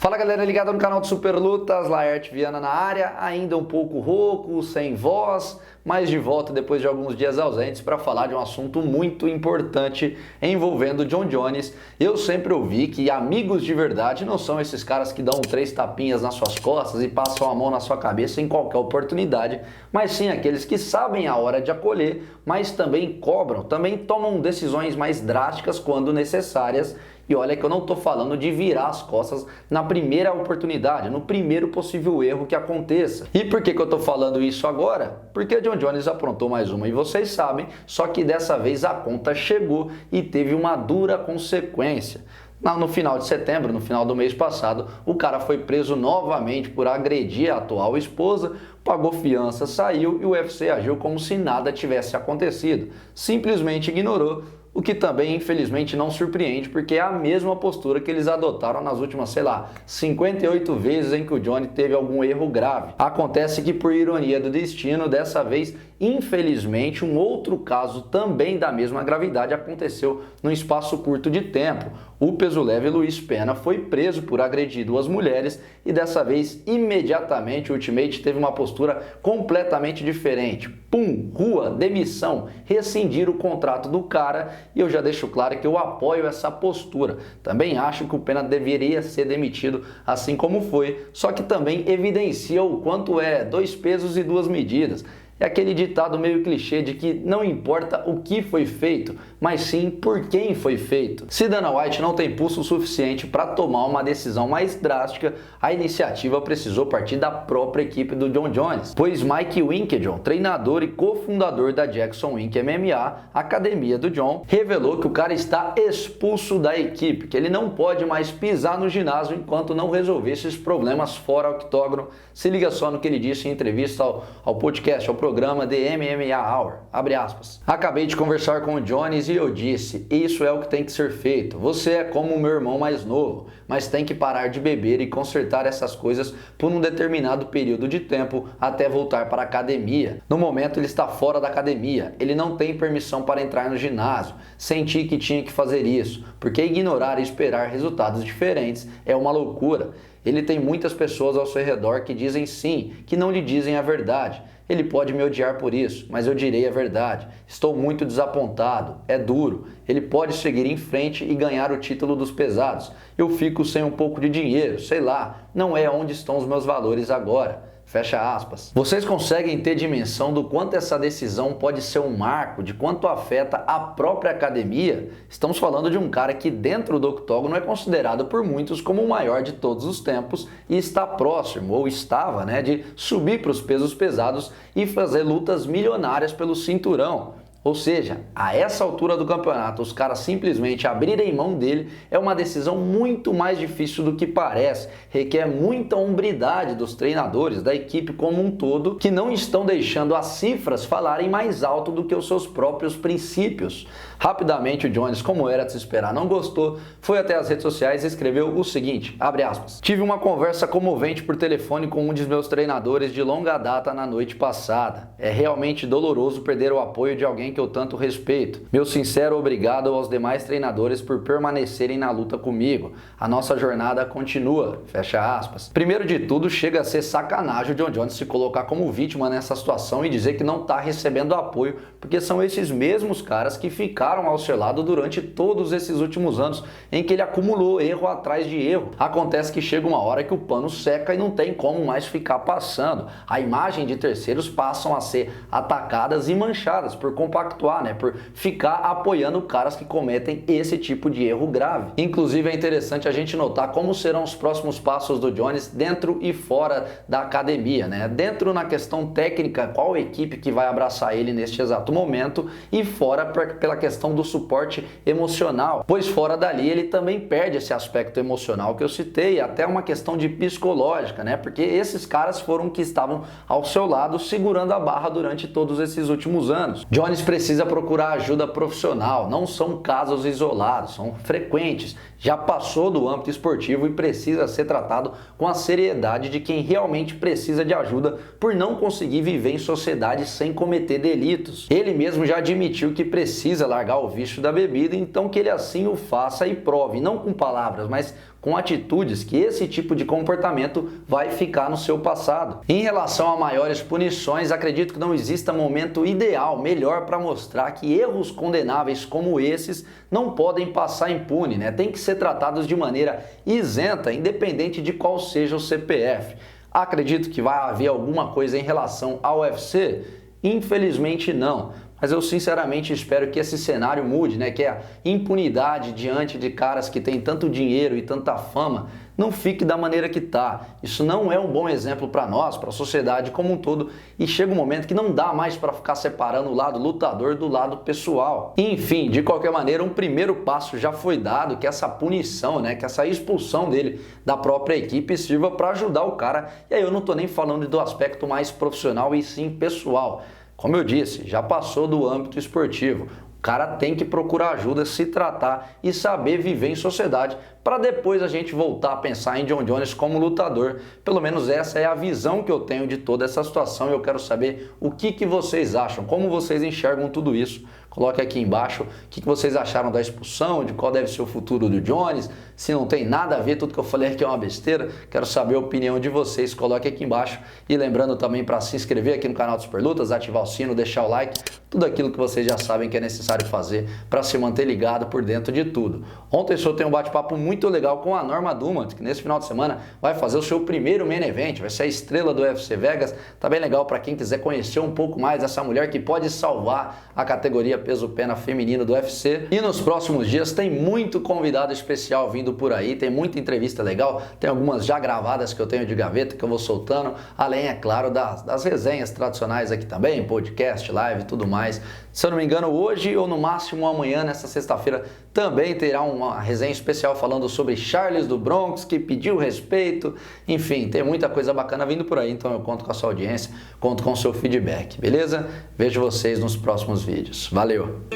Fala galera ligada no canal do Super Lutas, Laerte Viana na área, ainda um pouco rouco, sem voz, mas de volta depois de alguns dias ausentes para falar de um assunto muito importante envolvendo Jon Jones. Eu sempre ouvi que amigos de verdade não são esses caras que dão 3 tapinhas nas suas costas e passam a mão na sua cabeça em qualquer oportunidade, mas sim aqueles que sabem a hora de acolher, mas também cobram, também tomam decisões mais drásticas quando necessárias. E olha que eu não estou falando de virar as costas na primeira oportunidade, no primeiro possível erro que aconteça. E por que eu estou falando isso agora? Porque Jon Jones aprontou mais uma e vocês sabem, só que dessa vez a conta chegou e teve uma dura consequência. No final de setembro, no final do mês passado, o cara foi preso novamente por agredir a atual esposa, pagou fiança, saiu e o UFC agiu como se nada tivesse acontecido. Simplesmente ignorou. O que também, infelizmente, não surpreende, porque é a mesma postura que eles adotaram nas últimas, 58 vezes em que o Johnny teve algum erro grave. Acontece que, por ironia do destino, dessa vez, infelizmente, um outro caso também da mesma gravidade aconteceu num espaço curto de tempo. O peso leve Luiz Pena foi preso por agredir 2 mulheres e dessa vez, imediatamente, o Ultimate teve uma postura completamente diferente. Pum, rua, demissão, rescindir o contrato do cara, e eu já deixo claro que eu apoio essa postura. Também acho que o Pena deveria ser demitido assim como foi, só que também evidencia o quanto é 2 pesos e 2 medidas. É aquele ditado meio clichê de que não importa o que foi feito, mas sim por quem foi feito. Se Dana White não tem pulso suficiente para tomar uma decisão mais drástica, a iniciativa precisou partir da própria equipe do Jon Jones, pois Mike Winkeljohn, treinador e cofundador da Jackson Wink MMA, academia do Jon, revelou que o cara está expulso da equipe, que ele não pode mais pisar no ginásio enquanto não resolver esses problemas fora octógono. Se liga só no que ele disse em entrevista ao podcast, ao programa The MMA Hour, abre aspas. Acabei de conversar com o Jones e eu disse, isso é o que tem que ser feito. Você é como o meu irmão mais novo, mas tem que parar de beber e consertar essas coisas por um determinado período de tempo até voltar para a academia. No momento ele está fora da academia, ele não tem permissão para entrar no ginásio. Senti que tinha que fazer isso, porque ignorar e esperar resultados diferentes é uma loucura. Ele tem muitas pessoas ao seu redor que dizem sim, que não lhe dizem a verdade. Ele pode me odiar por isso, mas eu direi a verdade. Estou muito desapontado, é duro. Ele pode seguir em frente e ganhar o título dos pesados. Eu fico sem um pouco de dinheiro, sei lá, não é onde estão os meus valores agora. Fecha aspas. Vocês conseguem ter dimensão do quanto essa decisão pode ser um marco, de quanto afeta a própria academia? Estamos falando de um cara que dentro do octógono é considerado por muitos como o maior de todos os tempos e está próximo, ou estava, de subir para os pesos pesados e fazer lutas milionárias pelo cinturão. Ou seja, a essa altura do campeonato, os caras simplesmente abrirem mão dele é uma decisão muito mais difícil do que parece. Requer muita hombridade dos treinadores, da equipe como um todo, que não estão deixando as cifras falarem mais alto do que os seus próprios princípios. Rapidamente o Jones, como era de se esperar, não gostou, foi até as redes sociais e escreveu o seguinte, abre aspas, tive uma conversa comovente por telefone com um dos meus treinadores de longa data na noite passada. É realmente doloroso perder o apoio de alguém que eu tanto respeito. Meu sincero obrigado aos demais treinadores por permanecerem na luta comigo. A nossa jornada continua, fecha aspas. Primeiro de tudo, chega a ser sacanagem o Jon Jones se colocar como vítima nessa situação e dizer que não está recebendo apoio, porque são esses mesmos caras que ficaram ao seu lado durante todos esses últimos anos em que ele acumulou erro atrás de erro. Acontece que chega uma hora que o pano seca e não tem como mais ficar passando. A imagem de terceiros passam a ser atacadas e manchadas por compactuar, por ficar apoiando caras que cometem esse tipo de erro grave. Inclusive é interessante a gente notar como serão os próximos passos do Jones dentro e fora da academia, Dentro na questão técnica, qual equipe que vai abraçar ele neste exato momento, e fora pela questão do suporte emocional, pois fora dali ele também perde esse aspecto emocional que eu citei, até uma questão de psicológica, porque esses caras foram que estavam ao seu lado segurando a barra durante todos esses últimos anos. Jones precisa procurar ajuda profissional. Não são casos isolados, são frequentes. Já passou do âmbito esportivo e precisa ser tratado com a seriedade de quem realmente precisa de ajuda por não conseguir viver em sociedade sem cometer delitos. Ele mesmo já admitiu que precisa largar o vício da bebida, então que ele assim o faça e prove, não com palavras, mas com atitudes, que esse tipo de comportamento vai ficar no seu passado. Em relação a maiores punições, acredito que não exista momento ideal, melhor para mostrar que erros condenáveis como esses não podem passar impune, né? Tem que ser tratados de maneira isenta, independente de qual seja o CPF. Acredito que vai haver alguma coisa em relação ao UFC? Infelizmente não. Mas eu sinceramente espero que esse cenário mude, né? Que a impunidade diante de caras que têm tanto dinheiro e tanta fama não fique da maneira que tá. Isso não é um bom exemplo para nós, para a sociedade como um todo, e chega um momento que não dá mais para ficar separando o lado lutador do lado pessoal. Enfim, de qualquer maneira, um primeiro passo já foi dado, que essa punição, né, que essa expulsão dele da própria equipe sirva para ajudar o cara. E aí eu não tô nem falando do aspecto mais profissional e sim pessoal. Como eu disse, já passou do âmbito esportivo. O cara tem que procurar ajuda, se tratar e saber viver em sociedade para depois a gente voltar a pensar em Jon Jones como lutador. Pelo menos essa é a visão que eu tenho de toda essa situação e eu quero saber o que vocês acham, como vocês enxergam tudo isso. Coloque aqui embaixo o que vocês acharam da expulsão, de qual deve ser o futuro do Jones, se não tem nada a ver, tudo que eu falei aqui é uma besteira. Quero saber a opinião de vocês, coloque aqui embaixo. E lembrando também para se inscrever aqui no canal do Superlutas, ativar o sino, deixar o like, tudo aquilo que vocês já sabem que é necessário fazer para se manter ligado por dentro de tudo. Ontem eu soltei um bate-papo muito legal com a Norma Dumont, que nesse final de semana vai fazer o seu primeiro main event, vai ser a estrela do UFC Vegas. Tá bem legal para quem quiser conhecer um pouco mais dessa mulher que pode salvar a categoria peso-pena feminino do UFC. E nos próximos dias tem muito convidado especial vindo por aí, tem muita entrevista legal, tem algumas já gravadas que eu tenho de gaveta que eu vou soltando, além, é claro, das resenhas tradicionais aqui também, podcast, live e tudo mais. Se eu não me engano, hoje ou no máximo amanhã, nessa sexta-feira, também terá uma resenha especial falando sobre Charles do Bronx, que pediu respeito. Enfim, tem muita coisa bacana vindo por aí, então eu conto com a sua audiência, conto com o seu feedback, beleza? Vejo vocês nos próximos vídeos. Valeu!